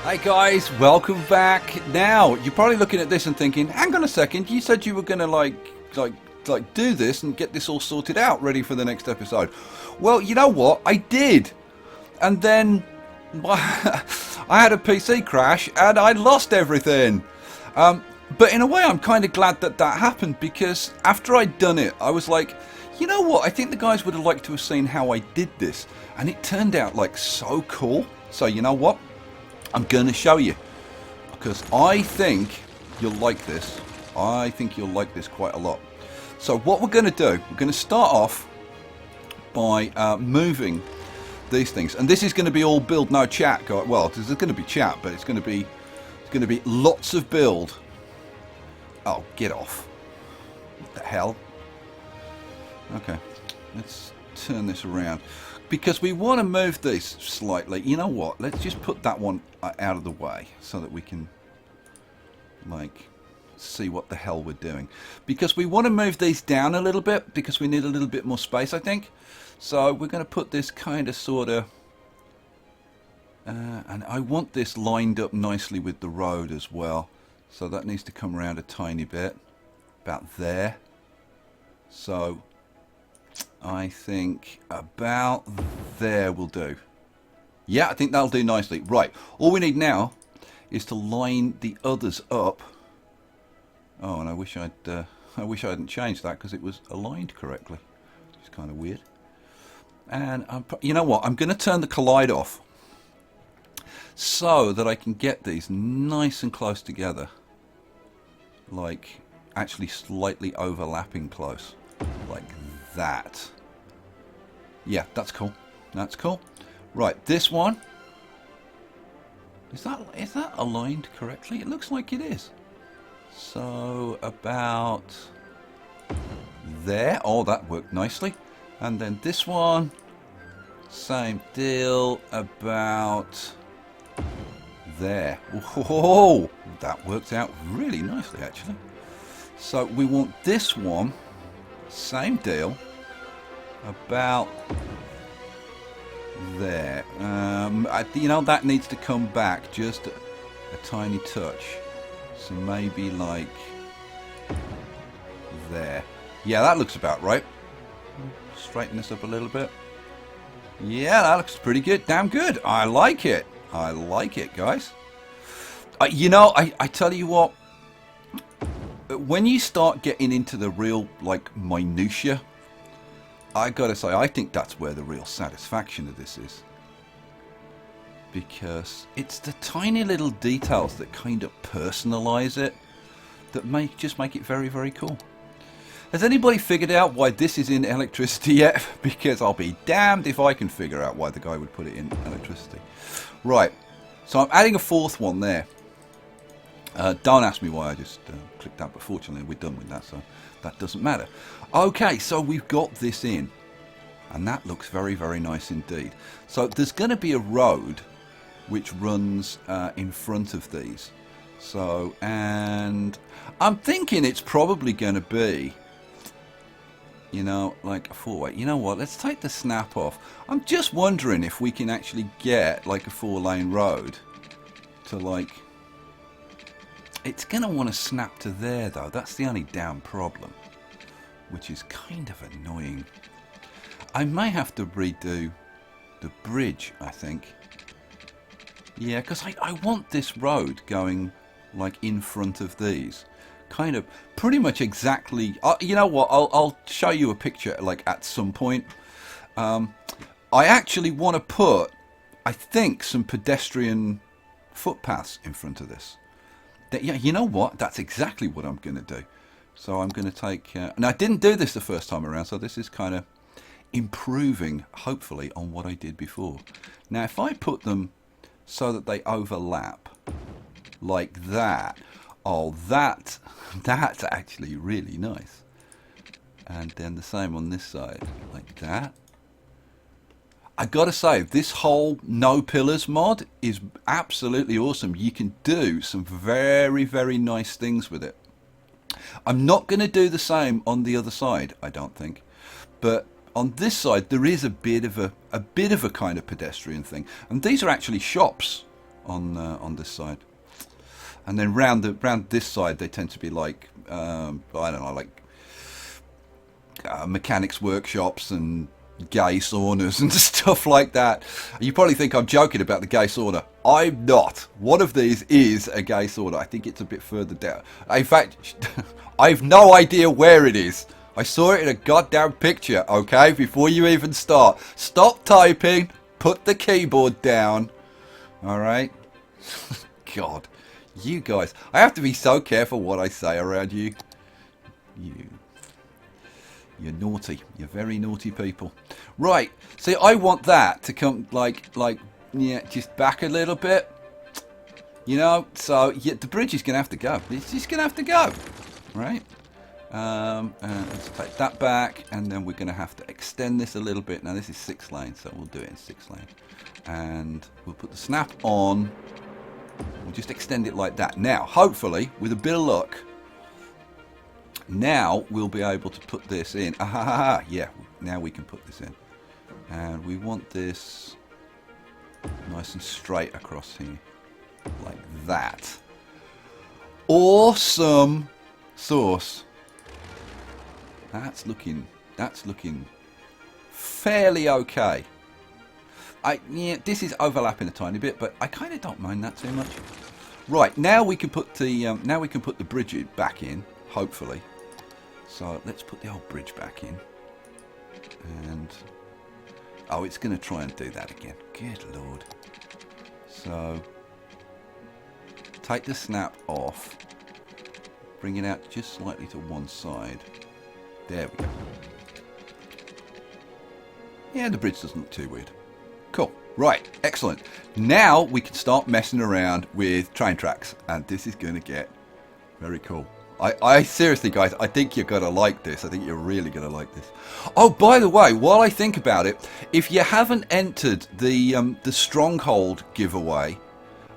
Hi guys, welcome back. Now, you're probably looking at this and thinking, hang on a second, you said you were going to like do this and get this all sorted out, ready for the next episode. Well, you know what? I did. And then I had a PC crash and I lost everything. But in a way, I'm kind of glad that that happened, because after I'd done it, I was like, you know what? I think the guys would have liked to have seen how I did this. And it turned out like so cool. So you know what? I'm going to show you, because I think you'll like this. I think you'll like this quite a lot. So what we're going to do, we're going to start off by moving these things, and this is going to be all build, no chat. Well, there's going to be chat, but it's going to be lots of build. Oh, get off! What the hell? Okay, let's turn this around, because we want to move these slightly. You know what? Let's just put that one out of the way so that we can like see what the hell we're doing, because we want to move these down a little bit because we need a little bit more space, I think. So we're going to put this kind of sort of and I want this lined up nicely with the road as well, so that needs to come around a tiny bit, about there. So I think about there will do. Yeah, I think that'll do nicely. Right, all we need now is to line the others up. Oh, and I wish I hadn't changed that, because it was aligned correctly. It's kind of weird. And you know what? I'm going to turn the collide off so that I can get these nice and close together, like actually slightly overlapping close, like that. Yeah, that's cool. That's cool. Right, this one, is that aligned correctly? It looks like it is. So about there. Oh, that worked nicely. And then this one, same deal, about there. Whoa, that worked out really nicely, actually. So we want this one, same deal, about there. You know, that needs to come back just a tiny touch. So maybe like there. Yeah, that looks about right. Straighten this up a little bit. Yeah, that looks pretty good. Damn good. I like it. I like it, guys. You know, I tell you what, when you start getting into the real, like, minutia, I gotta say, I think that's where the real satisfaction of this is. Because it's the tiny little details that kind of personalize it that just make it very, very cool. Has anybody figured out why this is in electricity yet? Because I'll be damned if I can figure out why the guy would put it in electricity. Right, so I'm adding a fourth one there. Don't ask me why I just clicked that, but fortunately we're done with that, so that doesn't matter. Okay, so we've got this in, and that looks very, very nice indeed. So there's going to be a road which runs in front of these. So, and I'm thinking it's probably going to be, you know, like a four-way. You know what, let's take the snap off. I'm just wondering if we can actually get like a 4-lane road to, like, it's going to want to snap to there though. That's the only damn problem, which is kind of annoying. I may have to redo the bridge, I think. Yeah, because I want this road going like in front of these. Kind of pretty much exactly. You know what, I'll show you a picture like at some point. I actually want to put, I think, some pedestrian footpaths in front of this. Yeah, you know what, that's exactly what I'm going to do. So I'm going to take, and I didn't do this the first time around, so this is kind of improving, hopefully, on what I did before. Now, if I put them so that they overlap like that, oh, that's actually really nice. And then the same on this side, like that. I gotta say, this whole no pillars mod is absolutely awesome. You can do some very, very nice things with it. I'm not going to do the same on the other side, I don't think, but on this side there is a bit of a kind of pedestrian thing, and these are actually shops on this side. And then round this side, they tend to be like, I don't know, like mechanics workshops and gay saunas and stuff like that. You probably think I'm joking about the gay sauna. I'm not. One of these is a gay sauna. I think it's a bit further down. In fact, I've no idea where it is. I saw it in a goddamn picture, okay? Before you even start. Stop typing. Put the keyboard down. Alright? God. You guys. I have to be so careful what I say around you. You're naughty. You're very naughty people. Right. See, I want that to come yeah, just back a little bit. You know, so yeah, the bridge is going to have to go. It's just going to have to go. Right? Let's take that back, and then we're going to have to extend this a little bit. Now, this is 6 lanes, so we'll do it in 6 lanes. And we'll put the snap on. We'll just extend it like that. Now, hopefully, with a bit of luck, now we'll be able to put this in. Yeah, now we can put this in. And we want this nice and straight across here. Like that. Awesome sauce. That's looking fairly okay. Yeah, this is overlapping a tiny bit, but I kind of don't mind that too much. Right, now we can put the bridge back in, hopefully. So let's put the old bridge back in. And oh, it's going to try and do that again. Good Lord. So take the snap off. Bring it out just slightly to one side. There we go. Yeah, the bridge doesn't look too weird. Cool. Right, excellent. Now we can start messing around with train tracks, and this is going to get very cool. I seriously, guys, I think you're going to like this. I think you're really going to like this. Oh, by the way, while I think about it, if you haven't entered the Stronghold giveaway,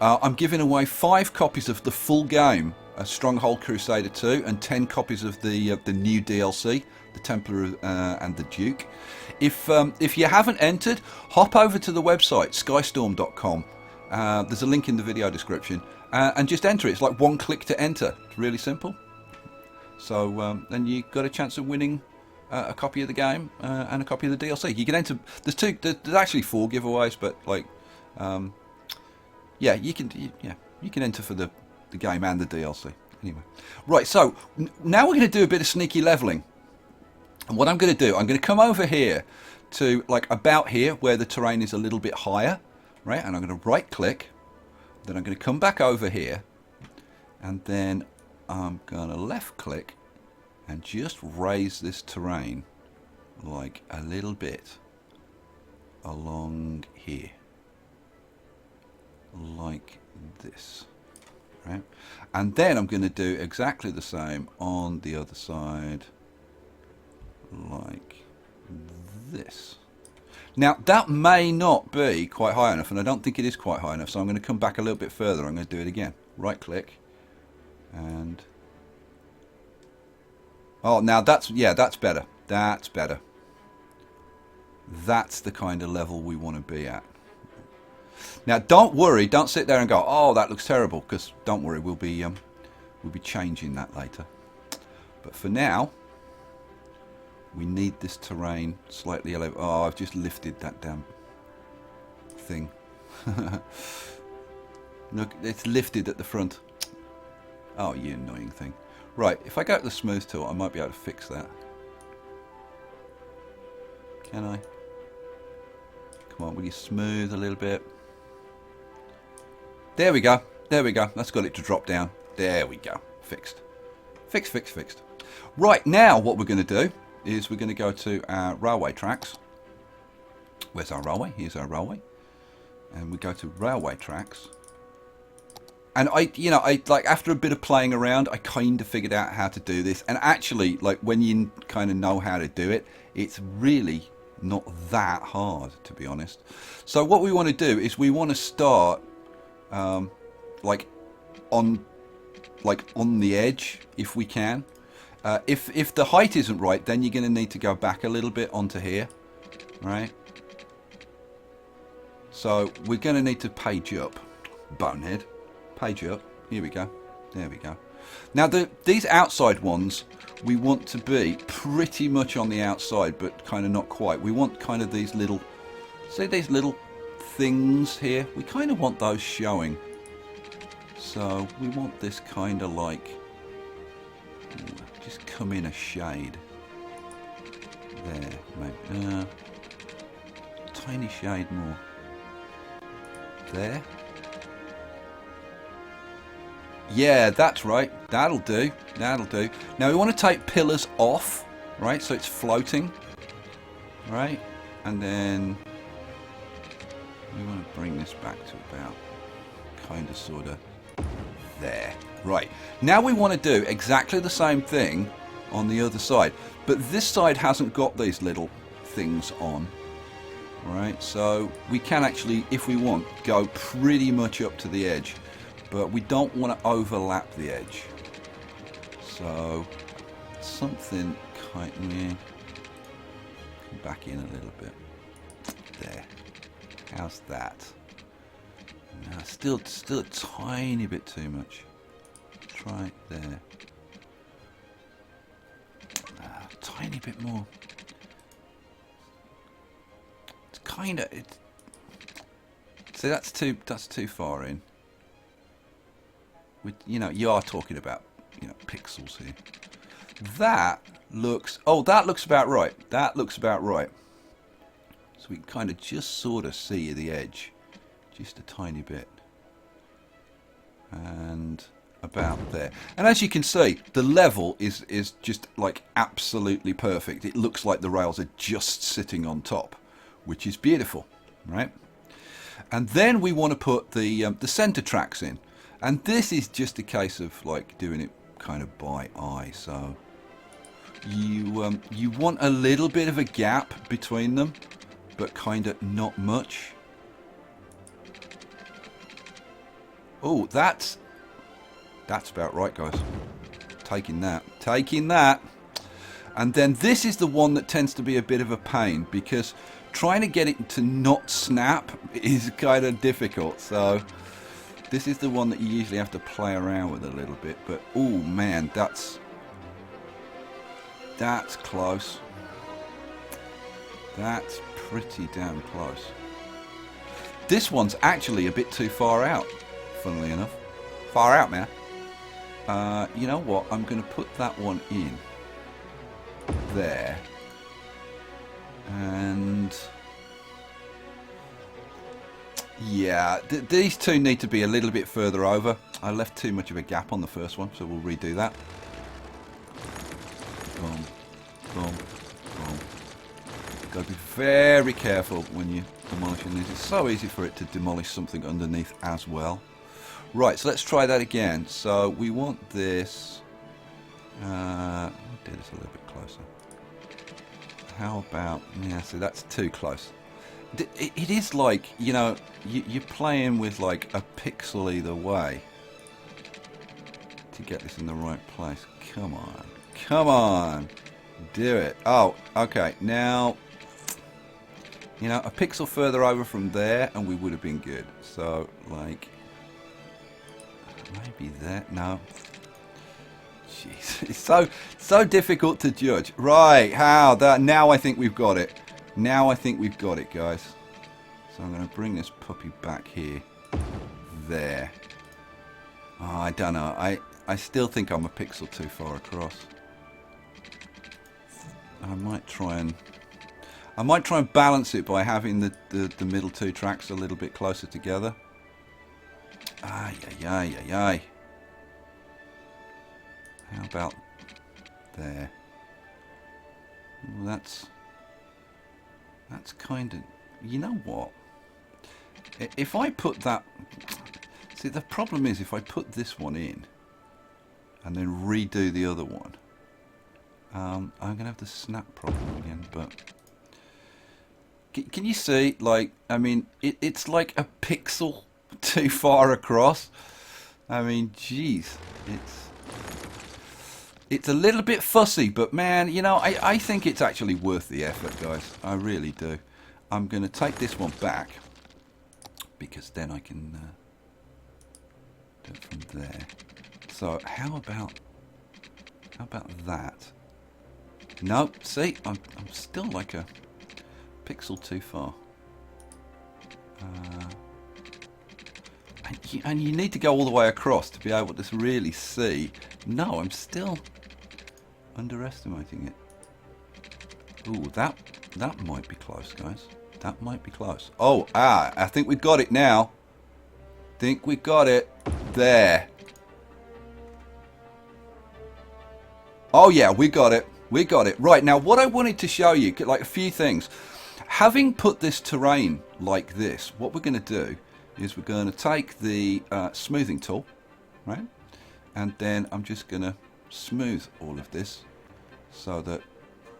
I'm giving away 5 copies of the full game, Stronghold Crusader 2, and 10 copies of the new DLC, the Templar and the Duke. If you haven't entered, hop over to the website, skystorm.com. There's a link in the video description, and just enter it. It's like 1 click to enter. It's really simple. So then you got a chance of winning a copy of the game and a copy of the DLC. You can enter. There's actually 4 giveaways, but like, yeah, you can enter for the game and the DLC. Anyway, right. So now we're going to do a bit of sneaky leveling. And what I'm going to do, I'm going to come over here to like about here where the terrain is a little bit higher, right? And I'm going to right click. Then I'm going to come back over here, and then I'm going to left click and just raise this terrain like a little bit along here, like this, right? And then I'm going to do exactly the same on the other side, like this. Now that may not be quite high enough, and I don't think it is quite high enough, so I'm going to come back a little bit further. I'm going to do it again. Right click, and oh, now that's better. That's better. That's the kind of level we want to be at. Now don't worry, don't sit there and go, oh, that looks terrible, because don't worry, we'll be changing that later. But for now, we need this terrain slightly elevated. Oh, I've just lifted that damn thing. Look, it's lifted at the front. Oh, you annoying thing. Right, if I go to the smooth tool, I might be able to fix that. Can I? Come on, will you smooth a little bit? There we go. There we go. That's got it to drop down. There we go. Fixed. Fixed. Right, now what we're going to do is we're going to go to our railway tracks. Where's our railway? Here's our railway. And we go to railway tracks. And I like after a bit of playing around, I kind of figured out how to do this. And actually, like when you kind of know how to do it, it's really not that hard, to be honest. So what we want to do is we want to start like on the edge if we can. If the height isn't right, then you're going to need to go back a little bit onto here, right? So we're going to need to page up. Bonehead. Page up. Here we go. There we go. Now, these outside ones, we want to be pretty much on the outside, but kind of not quite. We want kind of these little, see these little things here? We kind of want those showing. So we want this kind of like, just come in a shade. There, maybe. Tiny shade more. There. Yeah, that's right. That'll do. That'll do. Now we want to take pillars off, right? So it's floating, right? And then we want to bring this back to about kind of sort of there. Right. Now we want to do exactly the same thing on the other side. But this side hasn't got these little things on. Right? So we can actually, if we want, go pretty much up to the edge. But we don't want to overlap the edge. So something kind of, yeah, come back in a little bit. There. How's that? No, still a tiny bit too much. Try it there. Tiny bit more. It's kind of. So that's too far in. With, you know, you are talking about, you know, pixels here. That looks. Oh, that looks about right. That looks about right. So we can kind of just sort of see the edge, just a tiny bit. And about there. And as you can see, the level is just like absolutely perfect. It looks like the rails are just sitting on top, which is beautiful, right? And then we want to put the center tracks in. And this is just a case of like doing it kind of by eye. So you want a little bit of a gap between them, but kind of not much. Oh, that's about right, guys. Taking that. And then this is the one that tends to be a bit of a pain, because trying to get it to not snap is kind of difficult. So this is the one that you usually have to play around with a little bit. But oh man, that's close. That's pretty damn close. This one's actually a bit too far out, funnily enough. Far out, man. You know what? I'm going to put that one in there. And yeah, these two need to be a little bit further over. I left too much of a gap on the first one, so we'll redo that. Boom, boom, boom. Got to be very careful when you're demolishing these. It's so easy for it to demolish something underneath as well. Right, so let's try that again. So we want this. I'll do this a little bit closer. How about, yeah, so that's too close. It is like, you know, you're playing with like a pixel either way to get this in the right place. Come on. Come on. Do it. Oh, okay. Now, you know, a pixel further over from there and we would have been good. So, like, maybe there. No. Jeez. It's so difficult to judge. Right. How? That. Now I think we've got it. Now I think we've got it, guys. So I'm going to bring this puppy back here. There. Oh, I don't know. I still think I'm a pixel too far across. I might try and balance it by having the middle two tracks a little bit closer together. Ay, ay, ay, ay, ay. How about there? Well, that's kind of, you know what? If I put that, see, the problem is if I put this one in and then redo the other one, I'm gonna have the snap problem again. But can you see? Like, I mean, it's like a pixel too far across. I mean, geez, it's a little bit fussy, but man, you know, I think it's actually worth the effort, guys. I really do. I'm going to take this one back because then I can but from there. So how about that? No, see, I'm still like a pixel too far. And you need to go all the way across to be able to really see. No, I'm still underestimating it. Ooh, that might be close, guys. That might be close. Oh, I think we got it now. Think we got it. There. Oh yeah, we got it. We got it. Right, now what I wanted to show you, like a few things. Having put this terrain like this, what we're going to do is we're going to take the smoothing tool, right? And then I'm just going to smooth all of this so that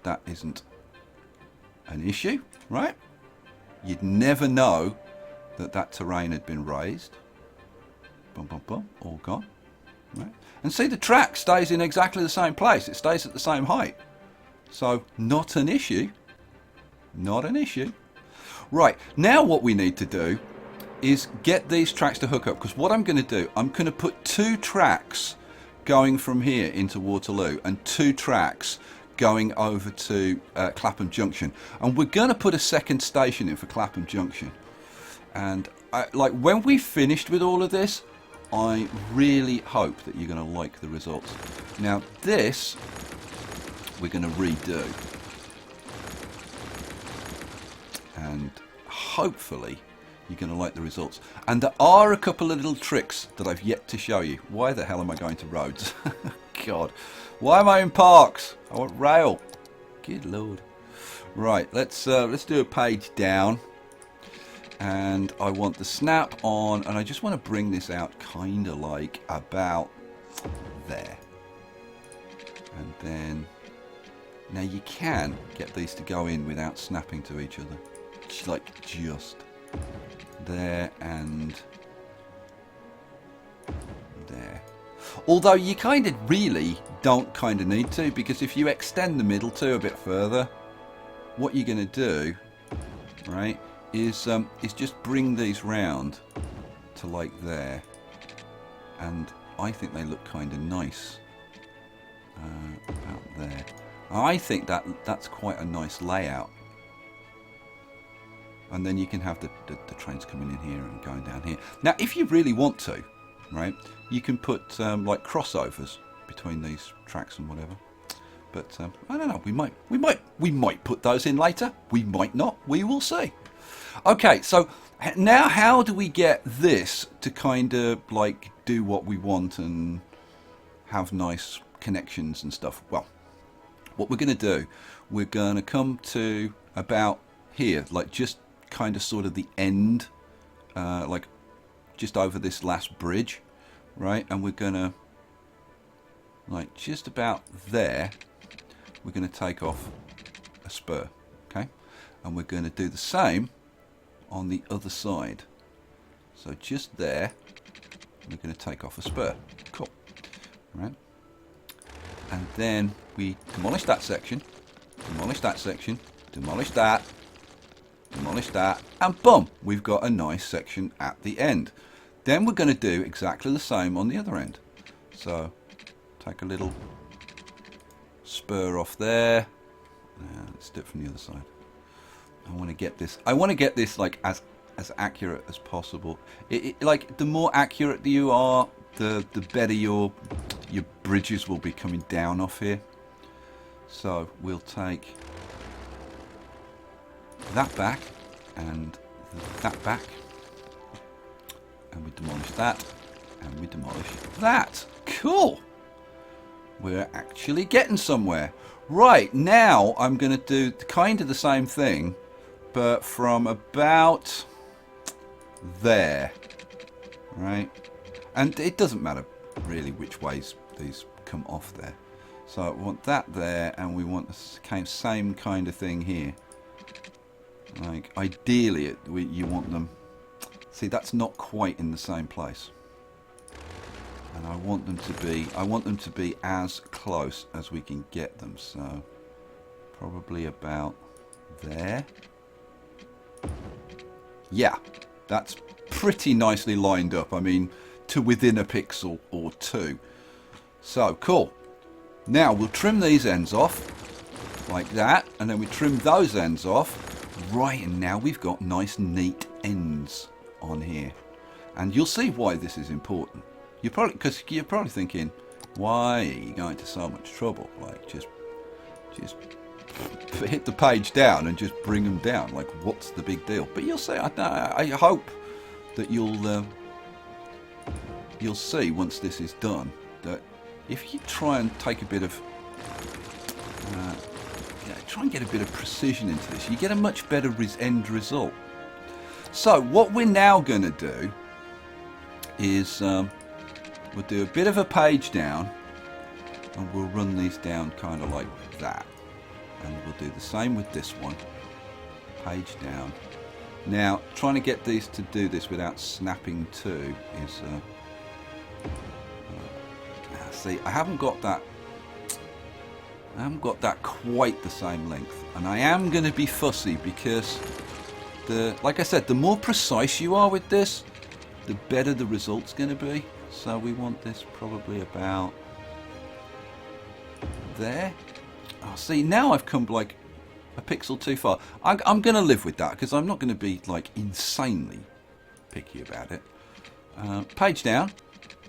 that isn't an issue, right? You'd never know that that terrain had been raised. Boom, boom, boom, all gone, right? And see, the track stays in exactly the same place. It stays at the same height. So not an issue. Not an issue. Right, now what we need to do is get these tracks to hook up, because what I'm going to do, I'm going to put 2 tracks going from here into Waterloo and 2 tracks going over to Clapham Junction, and we're going to put a second station in for Clapham Junction. And like when we've finished with all of this, I really hope that you're going to like the results. Now this we're going to redo, and hopefully you're going to like the results. And there are a couple of little tricks that I've yet to show you. Why the hell am I going to roads? God, why am I in parks? I want rail. Good lord. Right, let's do a page down, and I want the snap on, and I just want to bring this out kind of like about there. And then now you can get these to go in without snapping to each other, like just there and there. Although you kind of really don't kind of need to, because if you extend the middle two a bit further, what you're going to do, right, is just bring these round to like there, and I think they look kind of nice about there. I think that's quite a nice layout. And then you can have the trains coming in here and going down here. Now, if you really want to, right, you can put like crossovers between these tracks and whatever. But I don't know. We might put those in later. We might not. We will see. Okay, so now how do we get this to kind of like do what we want and have nice connections and stuff? Well, what we're going to do, we're going to come to about here, like just kind of sort of the end, like just over this last bridge, right? And we're going to, like just about there, we're going to take off a spur, okay? And we're going to do the same on the other side. So just there, we're going to take off a spur. Cool. Right? And then we demolish that section, demolish that section, demolish that, and boom, we've got a nice section at the end. Then we're going to do exactly the same on the other end. So take a little spur off there. Let's do it from the other side. I want to get this like as accurate as possible. Like the more accurate you are, the better your bridges will be coming down off here. So we'll take that back and that back, and we demolish that, and we demolish that. Cool. We're actually getting somewhere. Right, now I'm going to do kind of the same thing, but from about there, right? And it doesn't matter really which ways these come off there. So I want that there, and we want the same kind of thing here. Like ideally you want them, see, that's not quite in the same place, and I want them to be as close as we can get them. So probably about there. Yeah, that's pretty nicely lined up. I mean, to within a pixel or two. So, cool. Now, we'll trim these ends off, like that, and then we trim those ends off. Right, and now we've got nice, neat ends on here. And you'll see why this is important. Because you're probably thinking, why are you going to so much trouble? Like, just hit the page down and just bring them down. Like, what's the big deal? But you'll see. I hope that you'll see once this is done that if you try and take a bit of try and get a bit of precision into this, you get a much better end result. So what we're now going to do is we'll do a bit of a page down, and we'll run these down kind of like that, and we'll do the same with this one, page down. Now, trying to get these to do this without snapping to is see, I haven't got that quite the same length, and I am going to be fussy because like I said, the more precise you are with this, the better the result's going to be. So we want this probably about there. Oh, see, now I've come like a pixel too far. I'm going to live with that because I'm not going to be like insanely picky about it. Page down.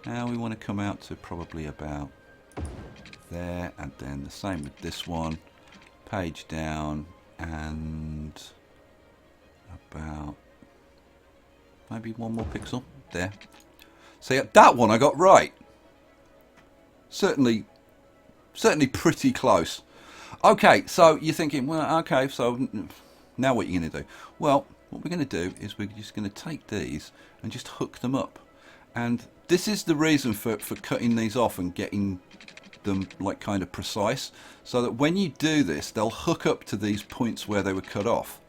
Now we want to come out to probably about there, and then the same with this one. Page down and about maybe one more pixel there. So yeah, that one I got right. Certainly pretty close. Okay, so you're thinking, well, okay, so now what are you going to do? Well, what we're going to do is we're just going to take these and just hook them up. And this is the reason for cutting these off and getting them like kind of precise, so that when you do this, they'll hook up to these points where they were cut off.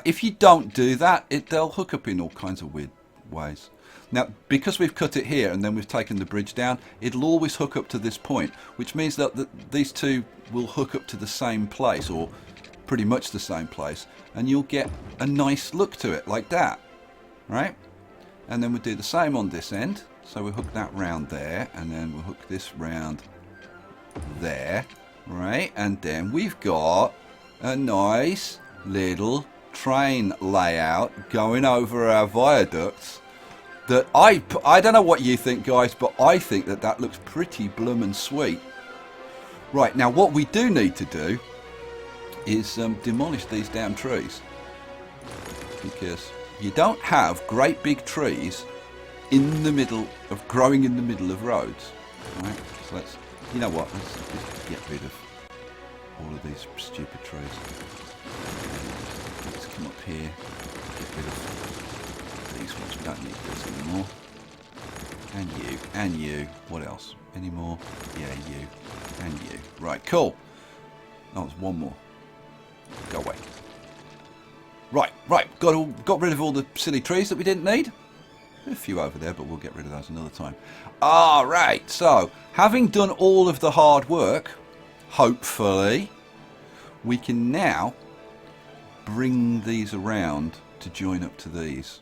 If you don't do that, they'll hook up in all kinds of weird ways. Now, because we've cut it here and then we've taken the bridge down, it'll always hook up to this point, which means that these two will hook up to the same place, or pretty much the same place, and you'll get a nice look to it like that, right? And then we'll do the same on this end. So we'll hook that round there, and then we'll hook this round there, right? And then we've got a nice little train layout going over our viaducts that I don't know what you think, guys, but I think that looks pretty bloomin' sweet. Right, now what we do need to do is demolish these damn trees, because you don't have great big trees in the middle of growing in the middle of roads. Right, so let's, you know what, let's just get rid of all of these stupid trees. Let's come up here, get rid of these ones. We don't need this anymore. And you. What else? Any more? Yeah, you and you. Right, cool. Oh, there's one more. Go away. Right. Got rid of all the silly trees that we didn't need. A few over there, but we'll get rid of those another time. Alright, so having done all of the hard work, hopefully, we can now bring these around to join up to these.